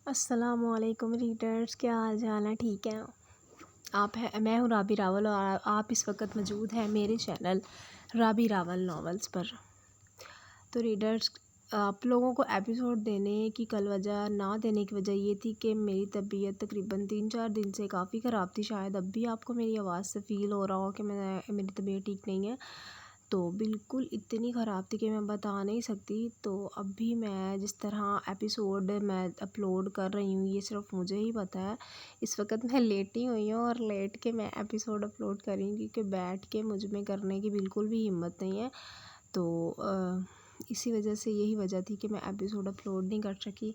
السلام علیکم ریڈرز، کیا حال چال ہے؟ ٹھیک ہے میں ہوں رابی راول، اور آپ اس وقت موجود ہیں میرے چینل رابی راول ناولز پر۔ تو ریڈرز، آپ لوگوں کو ایپیسوڈ دینے کی کل وجہ نہ دینے کی وجہ یہ تھی کہ میری طبیعت تقریباً 3-4 دن سے کافی خراب تھی۔ شاید اب بھی آپ کو میری آواز سے فیل ہو رہا ہو کہ میری طبیعت ٹھیک نہیں ہے، تو بالکل اتنی خراب تھی کہ میں بتا نہیں سکتی۔ تو اب بھی میں جس طرح ایپیسوڈ میں اپلوڈ کر رہی ہوں، یہ صرف مجھے ہی پتہ ہے۔ اس وقت میں لیٹی ہوئی ہوں اور لیٹ کے میں ایپیسوڈ اپلوڈ کر رہی ہوں، کیونکہ بیٹھ کے مجھ میں کرنے کی بالکل بھی ہمت نہیں ہے۔ تو اسی وجہ سے یہی وجہ تھی کہ میں ایپیسوڈ اپلوڈ نہیں کر سکی۔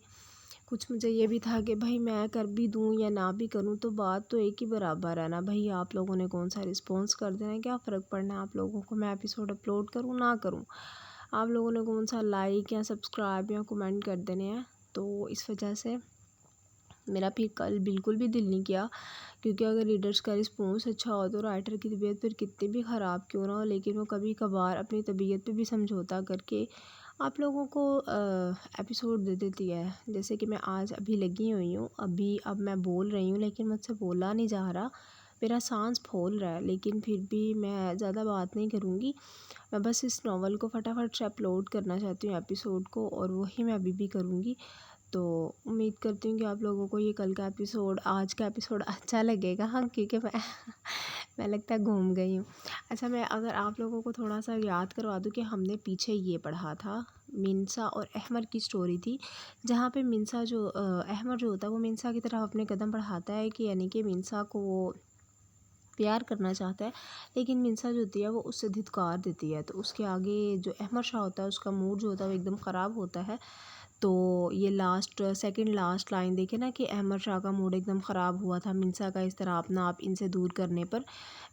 کچھ مجھے یہ بھی تھا کہ بھائی میں کر بھی دوں یا نہ بھی کروں تو بات تو ایک ہی برابر ہے نا بھائی، آپ لوگوں نے کون سا رسپانس کر دینا ہے، کیا فرق پڑنا ہے آپ لوگوں کو میں ایپیسوڈ اپلوڈ کروں نہ کروں، آپ لوگوں نے کون سا لائک یا سبسکرائب یا کمنٹ کر دینے ہیں۔ تو اس وجہ سے میرا پھر کل بالکل بھی دل نہیں کیا، کیونکہ اگر ریڈرز کا رسپانس اچھا ہو تو رائٹر کی طبیعت پھر کتنی بھی خراب کیوں نہ ہو، لیکن وہ کبھی کبھار اپنی طبیعت پہ بھی سمجھوتا کر کے آپ لوگوں کو ایپیسوڈ دے دیتی ہے۔ جیسے کہ میں آج ابھی لگی ہوئی ہوں، اب میں بول رہی ہوں لیکن مجھ سے بولا نہیں جا رہا، میرا سانس پھول رہا ہے، لیکن پھر بھی میں زیادہ بات نہیں کروں گی۔ میں بس اس ناول کو فٹافٹ سے اپلوڈ کرنا چاہتی ہوں ایپیسوڈ کو، اور وہی میں ابھی بھی کروں گی۔ تو امید کرتی ہوں کہ آپ لوگوں کو یہ کل کا ایپیسوڈ، آج کا ایپیسوڈ اچھا لگے گا، کیونکہ میں لگتا ہے گھوم گئی ہوں۔ اچھا، میں اگر آپ لوگوں کو تھوڑا سا یاد کروا دوں کہ ہم نے پیچھے یہ پڑھا تھا، منسا اور احمر کی سٹوری تھی، جہاں پہ احمر جو ہوتا ہے وہ منسا کی طرف اپنے قدم بڑھاتا ہے، کہ یعنی کہ منسا کو وہ پیار کرنا چاہتا ہے، لیکن منسا جو ہوتی ہے وہ اس سے دھتکار دیتی ہے۔ تو اس کے آگے جو احمر شاہ ہوتا ہے اس کا موڈ جو ہوتا ہے وہ ایک دم خراب ہوتا ہے۔ تو یہ سیکنڈ لاسٹ لائن دیکھیں نا، کہ احمد شاہ کا موڈ ایک دم خراب ہوا تھا منسا کا اس طرح اپنا آپ ان سے دور کرنے پر۔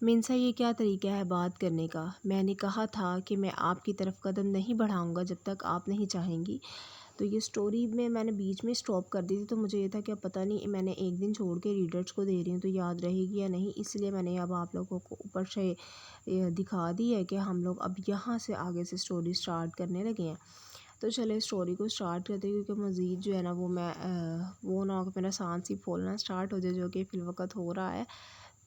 منسا، یہ کیا طریقہ ہے بات کرنے کا؟ میں نے کہا تھا کہ میں آپ کی طرف قدم نہیں بڑھاؤں گا جب تک آپ نہیں چاہیں گی۔ تو یہ سٹوری میں نے بیچ میں سٹاپ کر دی تھی، تو مجھے یہ تھا کہ اب پتہ نہیں میں نے ایک دن چھوڑ کے ریڈرز کو دے رہی ہوں تو یاد رہے گی یا نہیں، اس لیے میں نے اب آپ لوگوں کو اوپر سے دکھا دی ہے کہ ہم لوگ اب یہاں سے آگے سے سٹوری سٹارٹ کرنے لگے ہیں۔ تو چلے سٹوری کو سٹارٹ کرتے ہیں، کیونکہ مزید جو ہے نا وہ نہ ہو کہ میرا سانس ہی پھولنا سٹارٹ ہو جائے، جو کہ فی الوقت ہو رہا ہے۔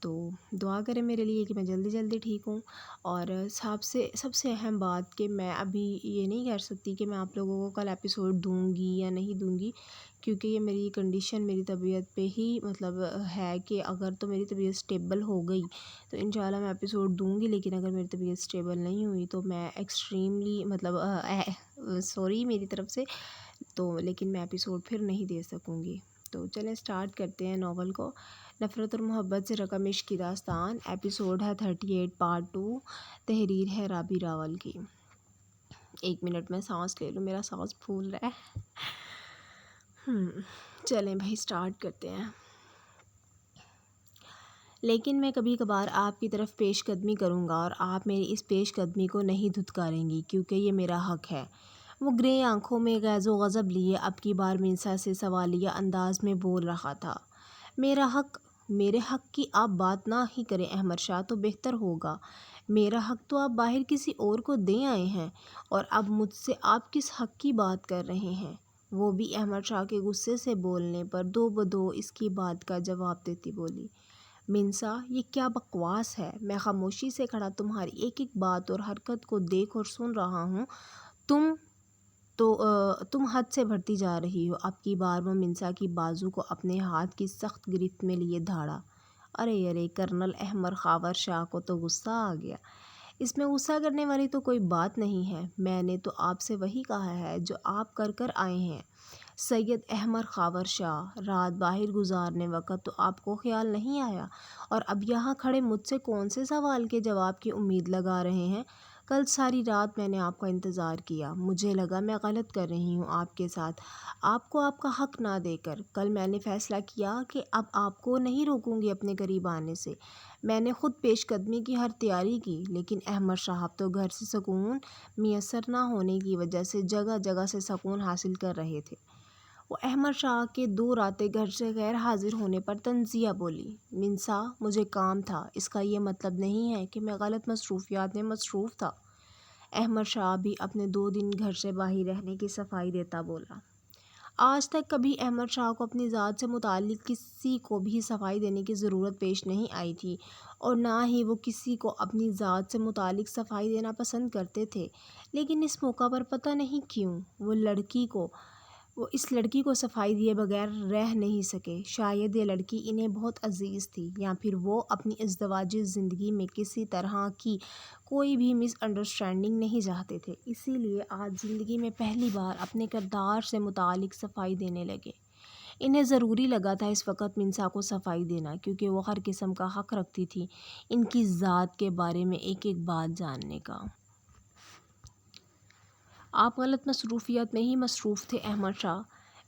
تو دعا کریں میرے لیے کہ میں جلدی جلدی ٹھیک ہوں۔ اور سب سے اہم بات کہ میں ابھی یہ نہیں کہہ سکتی کہ میں آپ لوگوں کو کل ایپیسوڈ دوں گی یا نہیں دوں گی، کیونکہ یہ میری کنڈیشن میری طبیعت پہ ہی مطلب ہے، کہ اگر تو میری طبیعت سٹیبل ہو گئی تو انشاءاللہ میں ایپیسوڈ دوں گی، لیکن اگر میری طبیعت سٹیبل نہیں ہوئی تو میں ایکسٹریملی مطلب سوری میری طرف سے، تو لیکن میں ایپیسوڈ پھر نہیں دے سکوں گی۔ تو چلیں سٹارٹ کرتے ہیں ناول کو۔ نفرت اور محبت سے رقم عشق کی داستان، ایپیسوڈ ہے 38 پارٹ 2، تحریر ہے رابی راول کی۔ ایک منٹ میں سانس لے لوں، میرا سانس پھول رہا ہے۔ چلیں بھائی سٹارٹ کرتے ہیں۔ لیکن میں کبھی کبھار آپ کی طرف پیش قدمی کروں گا اور آپ میری اس پیش قدمی کو نہیں دھتکاریں گی، کیونکہ یہ میرا حق ہے۔ وہ گرے آنکھوں میں غیظ و غضب لیے اب کی بار منسا سے سوالیہ انداز میں بول رہا تھا۔ میرے حق کی آپ بات نہ ہی کریں احمد شاہ تو بہتر ہوگا۔ میرا حق تو آپ باہر کسی اور کو دے آئے ہیں، اور اب مجھ سے آپ کس حق کی بات کر رہے ہیں؟ وہ بھی احمد شاہ کے غصے سے بولنے پر دو بدو اس کی بات کا جواب دیتی بولی، منسا، یہ کیا بکواس ہے؟ میں خاموشی سے کھڑا تمہاری ایک ایک بات اور حرکت کو دیکھ اور سن رہا ہوں، تم حد سے بڑھتی جا رہی ہو۔ اب کی بار وہ منسا کی بازو کو اپنے ہاتھ کی سخت گرفت میں لیے دھاڑا۔ ارے کرنل احمد خاور شاہ کو تو غصہ آ گیا۔ اس میں غصہ کرنے والی تو کوئی بات نہیں ہے، میں نے تو آپ سے وہی کہا ہے جو آپ کر آئے ہیں۔ سید احمد خاور شاہ، رات باہر گزارنے وقت تو آپ کو خیال نہیں آیا، اور اب یہاں کھڑے مجھ سے کون سے سوال کے جواب کی امید لگا رہے ہیں؟ کل ساری رات میں نے آپ کا انتظار کیا، مجھے لگا میں غلط کر رہی ہوں آپ کے ساتھ، آپ کو آپ کا حق نہ دے کر۔ کل میں نے فیصلہ کیا کہ اب آپ کو نہیں روکوں گی اپنے قریب آنے سے۔ میں نے خود پیش قدمی کی ہر تیاری کی، لیکن احمد صاحب تو گھر سے سکون میسر نہ ہونے کی وجہ سے جگہ جگہ سے سکون حاصل کر رہے تھے۔ وہ احمد شاہ کے 2 راتیں گھر سے غیر حاضر ہونے پر طنزیہ بولی، منسا، مجھے کام تھا، اس کا یہ مطلب نہیں ہے کہ میں غلط مصروفیات میں مصروف تھا۔ احمد شاہ بھی اپنے 2 دن گھر سے باہر رہنے کی صفائی دیتا بولا، آج تک کبھی احمد شاہ کو اپنی ذات سے متعلق کسی کو بھی صفائی دینے کی ضرورت پیش نہیں آئی تھی، اور نہ ہی وہ کسی کو اپنی ذات سے متعلق صفائی دینا پسند کرتے تھے، لیکن اس موقع پر پتہ نہیں کیوں وہ اس لڑکی کو صفائی دیے بغیر رہ نہیں سکے۔ شاید یہ لڑکی انہیں بہت عزیز تھی، یا پھر وہ اپنی ازدواجی زندگی میں کسی طرح کی کوئی بھی مس انڈرسٹینڈنگ نہیں چاہتے تھے، اسی لیے آج زندگی میں پہلی بار اپنے کردار سے متعلق صفائی دینے لگے۔ انہیں ضروری لگا تھا اس وقت منسا کو صفائی دینا، کیونکہ وہ ہر قسم کا حق رکھتی تھی ان کی ذات کے بارے میں ایک ایک بات جاننے کا۔ آپ غلط مصروفیات میں ہی مصروف تھے احمد شاہ۔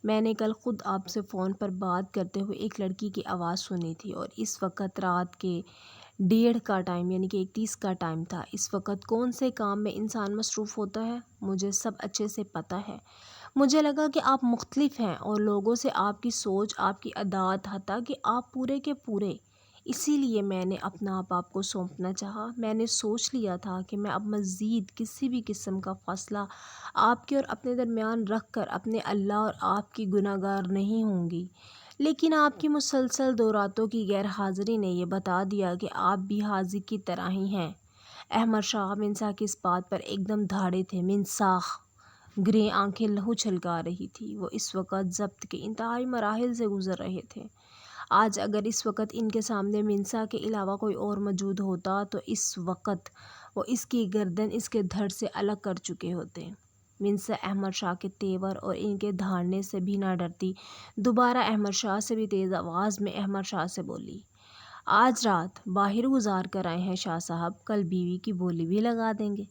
میں نے کل خود آپ سے فون پر بات کرتے ہوئے ایک لڑکی کی آواز سنی تھی، اور اس وقت رات کے 1:30 کا ٹائم یعنی کہ 1:30 کا ٹائم تھا۔ اس وقت کون سے کام میں انسان مصروف ہوتا ہے، مجھے سب اچھے سے پتہ ہے۔ مجھے لگا کہ آپ مختلف ہیں اور لوگوں سے آپ کی سوچ، آپ کی عادات، حتیٰ کہ آپ پورے کے پورے، اسی لیے میں نے اپنا آپ کو سونپنا چاہا۔ میں نے سوچ لیا تھا کہ میں اب مزید کسی بھی قسم کا فاصلہ آپ کے اور اپنے درمیان رکھ کر اپنے اللہ اور آپ کی گناہ گار نہیں ہوں گی، لیکن آپ کی مسلسل 2 راتوں کی غیر حاضری نے یہ بتا دیا کہ آپ بھی حاضر کی طرح ہی ہیں۔ احمد شاہ منسا کی اس بات پر ایک دم دھاڑے تھے۔ منسا گرے آنکھیں لہو چھلکا رہی تھی۔ وہ اس وقت ضبط کے انتہائی مراحل سے گزر رہے تھے۔ آج اگر اس وقت ان کے سامنے منسا کے علاوہ کوئی اور موجود ہوتا تو اس وقت وہ اس کی گردن اس کے دھڑ سے الگ کر چکے ہوتے۔ منسا احمد شاہ کے تیور اور ان کے دھاڑنے سے بھی نہ ڈرتی، دوبارہ احمد شاہ سے بھی تیز آواز میں احمد شاہ سے بولی، آج رات باہر گزار کر آئے ہیں شاہ صاحب، کل بیوی کی بولی بھی لگا دیں گے،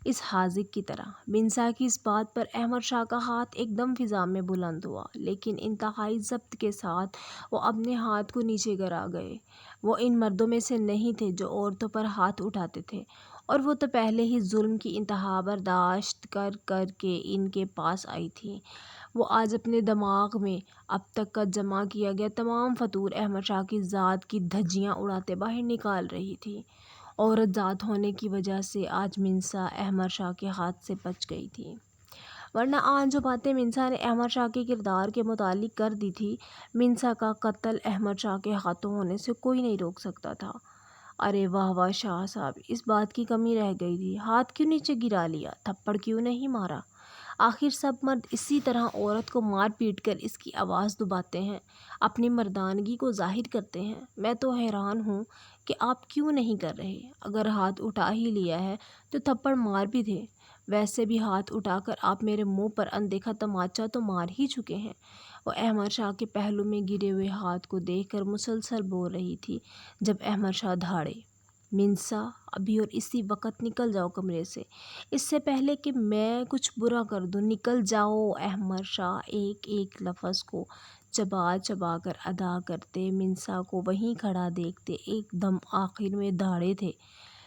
اس حاذق کی طرح۔ منسا کی اس بات پر احمد شاہ کا ہاتھ ایک دم فضا میں بلند ہوا، لیکن انتہائی ضبط کے ساتھ وہ اپنے ہاتھ کو نیچے گرا گئے۔ وہ ان مردوں میں سے نہیں تھے جو عورتوں پر ہاتھ اٹھاتے تھے، اور وہ تو پہلے ہی ظلم کی انتہا برداشت کر کر کے ان کے پاس آئی تھی۔ وہ آج اپنے دماغ میں اب تک کا جمع کیا گیا تمام فطور احمد شاہ کی ذات کی دھجیاں اڑاتے باہر نکال رہی تھی۔ عورت ذات ہونے کی وجہ سے آج منسا احمد شاہ کے ہاتھ سے بچ گئی تھی، ورنہ آج جو باتیں منسا نے احمد شاہ کے کردار کے متعلق کر دی تھی، منسا کا قتل احمد شاہ کے ہاتھوں ہونے سے کوئی نہیں روک سکتا تھا۔ ارے واہ واہ شاہ صاحب، اس بات کی کمی رہ گئی تھی، ہاتھ کیوں نیچے گرا لیا، تھپڑ کیوں نہیں مارا؟ آخر سب مرد اسی طرح عورت کو مار پیٹ کر اس کی آواز دباتے ہیں، اپنی مردانگی کو ظاہر کرتے ہیں۔ میں تو حیران ہوں کہ آپ کیوں نہیں کر رہے؟ اگر ہاتھ اٹھا ہی لیا ہے تو تھپڑ مار بھی دے۔ ویسے بھی ہاتھ اٹھا کر آپ میرے منہ پر اندیکھا تماچا تو مار ہی چکے ہیں۔ وہ احمد شاہ کے پہلو میں گرے ہوئے ہاتھ کو دیکھ کر مسلسل بول رہی تھی، جب احمد شاہ دھاڑے، منسا ابھی اور اسی وقت نکل جاؤ کمرے سے، اس سے پہلے کہ میں کچھ برا کر دوں، نکل جاؤ۔ احمد شاہ ایک ایک لفظ کو چبا چبا کر ادا کرتے، منسا کو وہیں کھڑا دیکھتے ایک دم آخر میں دھاڑے تھے،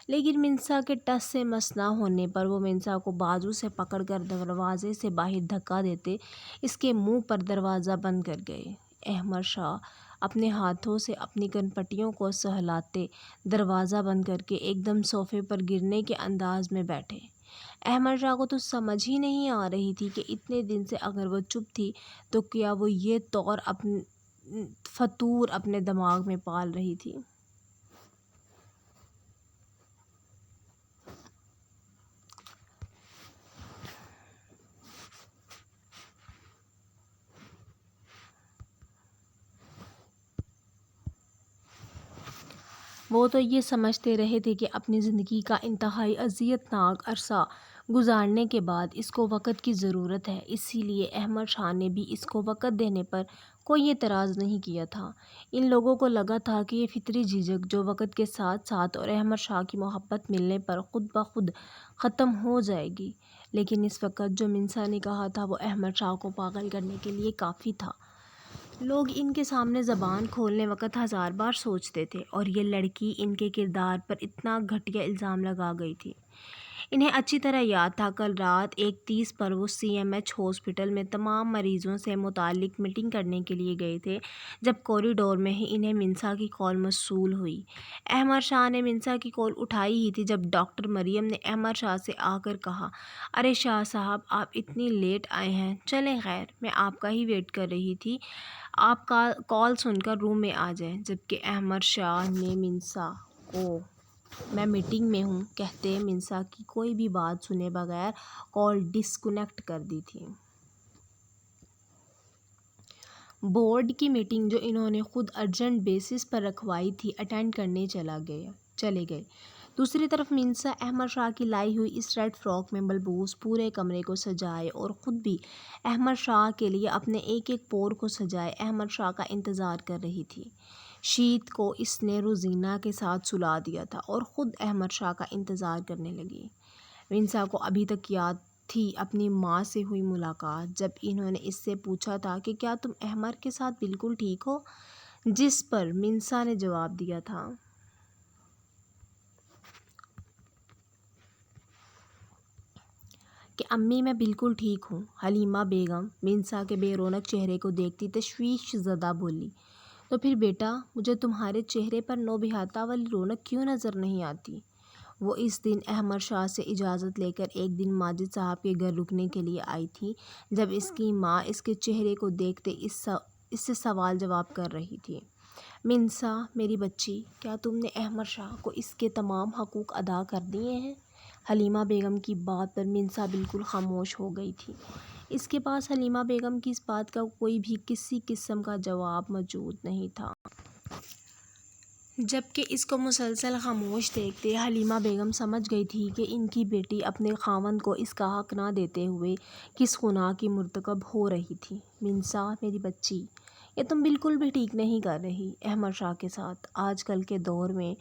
لیکن منسا کے ٹس سے مس نہ ہونے پر وہ منسا کو بازو سے پکڑ کر دروازے سے باہر دھکا دیتے اس کے منہ پر دروازہ بند کر گئے۔ احمد شاہ اپنے ہاتھوں سے اپنی کن پٹیوں کو سہلاتے دروازہ بند کر کے ایک دم صوفے پر گرنے کے انداز میں بیٹھے۔ احمد شاہ کو تو سمجھ ہی نہیں آ رہی تھی کہ اتنے دن سے اگر وہ چپ تھی تو کیا وہ یہ فطور اپنے دماغ میں پال رہی تھی۔ وہ تو یہ سمجھتے رہے تھے کہ اپنی زندگی کا انتہائی اذیت ناک عرصہ گزارنے کے بعد اس کو وقت کی ضرورت ہے، اسی لیے احمد شاہ نے بھی اس کو وقت دینے پر کوئی اعتراض نہیں کیا تھا۔ ان لوگوں کو لگا تھا کہ یہ فطری جھجک جو وقت کے ساتھ ساتھ اور احمد شاہ کی محبت ملنے پر خود بخود ختم ہو جائے گی، لیکن اس وقت جو منسا نے کہا تھا وہ احمد شاہ کو پاگل کرنے کے لیے کافی تھا۔ لوگ ان کے سامنے زبان کھولنے وقت 1000 بار سوچتے تھے، اور یہ لڑکی ان کے کردار پر اتنا گھٹیا الزام لگا گئی تھی۔ انہیں اچھی طرح یاد تھا کل رات 1:30 پر وہ CMH ہاسپٹل میں تمام مریضوں سے متعلق میٹنگ کرنے کے لیے گئے تھے جب کوریڈور میں ہی انہیں منسا کی کال موصول ہوئی۔ احمد شاہ نے منسا کی کال اٹھائی ہی تھی جب ڈاکٹر مریم نے احمد شاہ سے آ کر کہا، ارے شاہ صاحب آپ اتنی لیٹ آئے ہیں، چلیں خیر میں آپ کا ہی ویٹ کر رہی تھی، آپ کا کال سن کر روم میں آ جائیں۔ جبکہ احمد شاہ نے منسا کو میں میٹنگ میں ہوں کہتے منسا کی کوئی بھی بات سنے بغیر کال ڈسکنیکٹ کر دی تھی۔ بورڈ کی میٹنگ جو انہوں نے خود ارجنٹ بیسس پر رکھوائی تھی اٹینڈ کرنے چلے گئے۔ دوسری طرف منسا احمد شاہ کی لائی ہوئی اس ریڈ فراک میں ملبوس پورے کمرے کو سجائے اور خود بھی احمد شاہ کے لیے اپنے ایک ایک پور کو سجائے احمد شاہ کا انتظار کر رہی تھی۔ شیت کو اس نے روزینہ کے ساتھ سلا دیا تھا اور خود احمد شاہ کا انتظار کرنے لگی۔ منسا کو ابھی تک یاد تھی اپنی ماں سے ہوئی ملاقات جب انہوں نے اس سے پوچھا تھا کہ کیا تم احمد کے ساتھ بالکل ٹھیک ہو، جس پر منسا نے جواب دیا تھا کہ امی میں بالکل ٹھیک ہوں۔ حلیمہ بیگم منسا کے بے رونق چہرے کو دیکھتی تشویش زدہ بولی، تو پھر بیٹا مجھے تمہارے چہرے پر نوبہتہ والی رونق کیوں نظر نہیں آتی؟ وہ اس دن احمد شاہ سے اجازت لے کر ایک دن ماجد صاحب کے گھر رکنے کے لیے آئی تھی جب اس کی ماں اس کے چہرے کو دیکھتے اس سے سوال جواب کر رہی تھی۔ منسا میری بچی، کیا تم نے احمد شاہ کو اس کے تمام حقوق ادا کر دیے ہیں؟ حلیمہ بیگم کی بات پر منسا بالکل خاموش ہو گئی تھی۔ اس کے پاس حلیمہ بیگم کی اس بات کا کوئی بھی کسی قسم کا جواب موجود نہیں تھا۔ جبکہ اس کو مسلسل خاموش دیکھتے حلیمہ بیگم سمجھ گئی تھی کہ ان کی بیٹی اپنے خاوند کو اس کا حق نہ دیتے ہوئے کس گناہ کی مرتکب ہو رہی تھی۔ منسا میری بچی، یہ تم بالکل بھی ٹھیک نہیں کر رہی احمد شاہ کے ساتھ۔ آج کل کے دور میں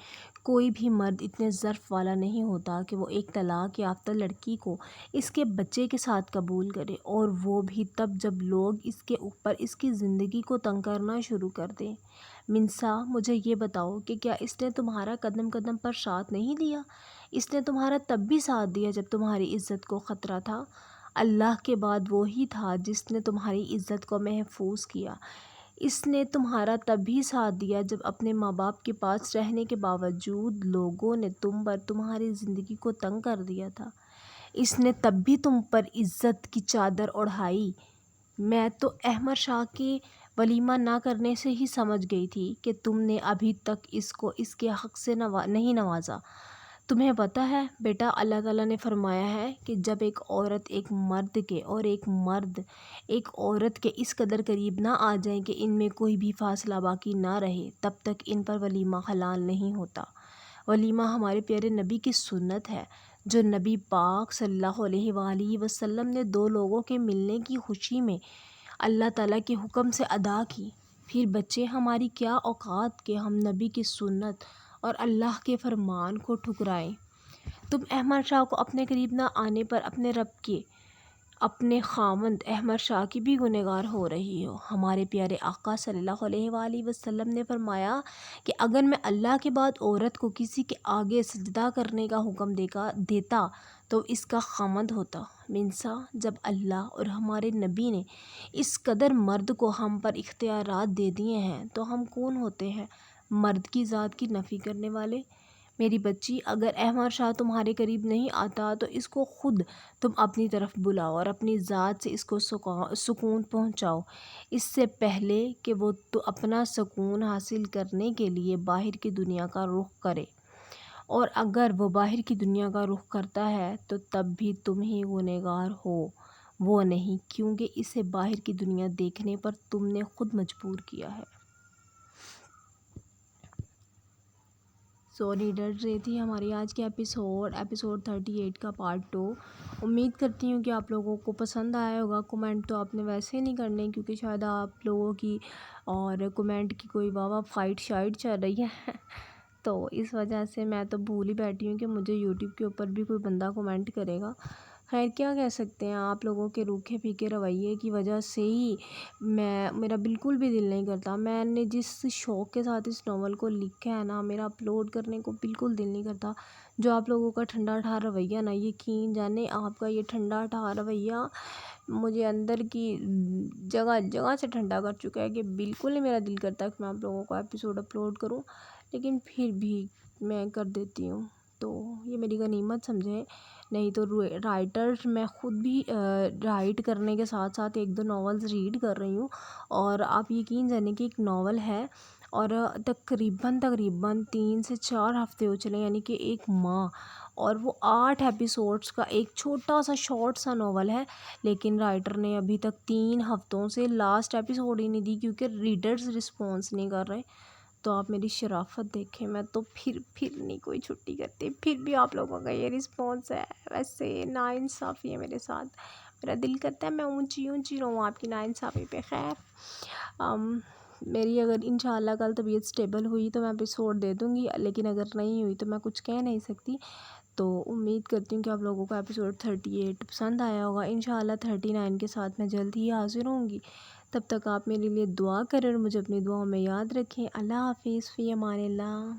کوئی بھی مرد اتنے ظرف والا نہیں ہوتا کہ وہ ایک طلاق یافتہ لڑکی کو اس کے بچے کے ساتھ قبول کرے، اور وہ بھی تب جب لوگ اس کے اوپر اس کی زندگی کو تنگ کرنا شروع کر دیں۔ منسا مجھے یہ بتاؤ کہ کیا اس نے تمہارا قدم قدم پر ساتھ نہیں دیا؟ اس نے تمہارا تب بھی ساتھ دیا جب تمہاری عزت کو خطرہ تھا۔ اللہ کے بعد وہی تھا جس نے تمہاری عزت کو محفوظ کیا۔ اس نے تمہارا تب بھی ساتھ دیا جب اپنے ماں باپ کے پاس رہنے کے باوجود لوگوں نے تم پر تمہاری زندگی کو تنگ کر دیا تھا۔ اس نے تب بھی تم پر عزت کی چادر اوڑھائی۔ میں تو احمد شاہ کے ولیمہ نہ کرنے سے ہی سمجھ گئی تھی کہ تم نے ابھی تک اس کو اس کے حق سے نہیں نوازا۔ تمہیں پتہ ہے بیٹا، اللہ تعالیٰ نے فرمایا ہے کہ جب ایک عورت ایک مرد کے اور ایک مرد ایک عورت کے اس قدر قریب نہ آ جائیں کہ ان میں کوئی بھی فاصلہ باقی نہ رہے، تب تک ان پر ولیمہ حلال نہیں ہوتا۔ ولیمہ ہمارے پیارے نبی کی سنت ہے جو نبی پاک صلی اللہ علیہ وآلہ وسلم نے دو لوگوں کے ملنے کی خوشی میں اللہ تعالیٰ کے حکم سے ادا کی۔ پھر بچے ہماری کیا اوقات کہ ہم نبی کی سنت اور اللہ کے فرمان کو ٹھکرائیں۔ تم احمد شاہ کو اپنے قریب نہ آنے پر اپنے رب کے، اپنے خاوند احمد شاہ کی بھی گنہگار ہو رہی ہو۔ ہمارے پیارے آقا صلی اللہ علیہ وآلہ وسلم نے فرمایا کہ اگر میں اللہ کے بعد عورت کو کسی کے آگے سجدہ کرنے کا حکم دیتا تو اس کا خاوند ہوتا۔ منسا جب اللہ اور ہمارے نبی نے اس قدر مرد کو ہم پر اختیارات دے دیے ہیں تو ہم کون ہوتے ہیں مرد کی ذات کی نفی کرنے والے؟ میری بچی، اگر احمد شاہ تمہارے قریب نہیں آتا تو اس کو خود تم اپنی طرف بلاؤ اور اپنی ذات سے اس کو سکون پہنچاؤ، اس سے پہلے کہ وہ تو اپنا سکون حاصل کرنے کے لیے باہر کی دنیا کا رخ کرے۔ اور اگر وہ باہر کی دنیا کا رخ کرتا ہے تو تب بھی تم ہی گنہگار ہو، وہ نہیں، کیونکہ اسے باہر کی دنیا دیکھنے پر تم نے خود مجبور کیا ہے۔ سو ریڈرز، یہ تھی ہماری آج کی ایپیسوڈ 38 کا پارٹ 2۔ امید کرتی ہوں کہ آپ لوگوں کو پسند آیا ہوگا۔ کمنٹ تو آپ نے ویسے نہیں کرنے کیونکہ شاید آپ لوگوں کی اور کمنٹ کی کوئی واہ فائٹ چل رہی ہے تو اس وجہ سے میں تو بھول ہی بیٹھی ہوں کہ مجھے یوٹیوب کے اوپر بھی کوئی بندہ کمنٹ کرے گا۔ خیر کیا کہہ سکتے ہیں، آپ لوگوں کے روکھے پھیکے رویے کی وجہ سے ہی میرا بالکل بھی دل نہیں کرتا۔ میں نے جس شوق کے ساتھ اس ناول کو لکھا ہے نا، میرا اپلوڈ کرنے کو بالکل دل نہیں کرتا۔ جو آپ لوگوں کا ٹھنڈا ٹھار رویہ نا، یقین جانے آپ کا یہ ٹھنڈا ٹھار رویہ مجھے اندر کی جگہ جگہ سے ٹھنڈا کر چکا ہے کہ بالکل نہیں میرا دل کرتا کہ میں آپ لوگوں کو ایپیسوڈ اپلوڈ کروں، لیکن پھر بھی میں کر دیتی ہوں، تو یہ میری غنیمت سمجھیں۔ نہیں تو رائٹر میں خود بھی رائٹ کرنے کے ساتھ ساتھ ایک دو ناولز ریڈ کر رہی ہوں، اور آپ یقین جانے کہ ایک ناول ہے اور تقریباً 3 سے 4 ہفتے ہو چلے، یعنی کہ ایک ماہ، اور وہ 8 ایپیسوڈس کا ایک چھوٹا سا شارٹ سا ناول ہے، لیکن رائٹر نے ابھی تک 3 ہفتوں سے لاسٹ ایپیسوڈ ہی نہیں دی کیونکہ ریڈرز رسپانس نہیں کر رہے۔ تو آپ میری شرافت دیکھیں، میں تو پھر نہیں کوئی چھٹی کرتی، پھر بھی آپ لوگوں کا یہ رسپانس ہے، ویسے ناانصافی ہے میرے ساتھ، میرا دل کرتا ہے میں اونچی رہوں آپ کی ناانصافی پہ۔ خیر میری اگر انشاءاللہ کل طبیعت سٹیبل ہوئی تو میں ایپیسوڈ دے دوں گی، لیکن اگر نہیں ہوئی تو میں کچھ کہہ نہیں سکتی۔ تو امید کرتی ہوں کہ آپ لوگوں کو ایپیسوڈ 38 پسند آیا ہوگا۔ انشاءاللہ 39 کے ساتھ میں جلد ہی حاضر ہوں گی، تب تک آپ میرے لیے دعا کریں اور مجھے اپنی دعاؤں میں یاد رکھیں۔ اللہ حافظ، فی امان اللہ۔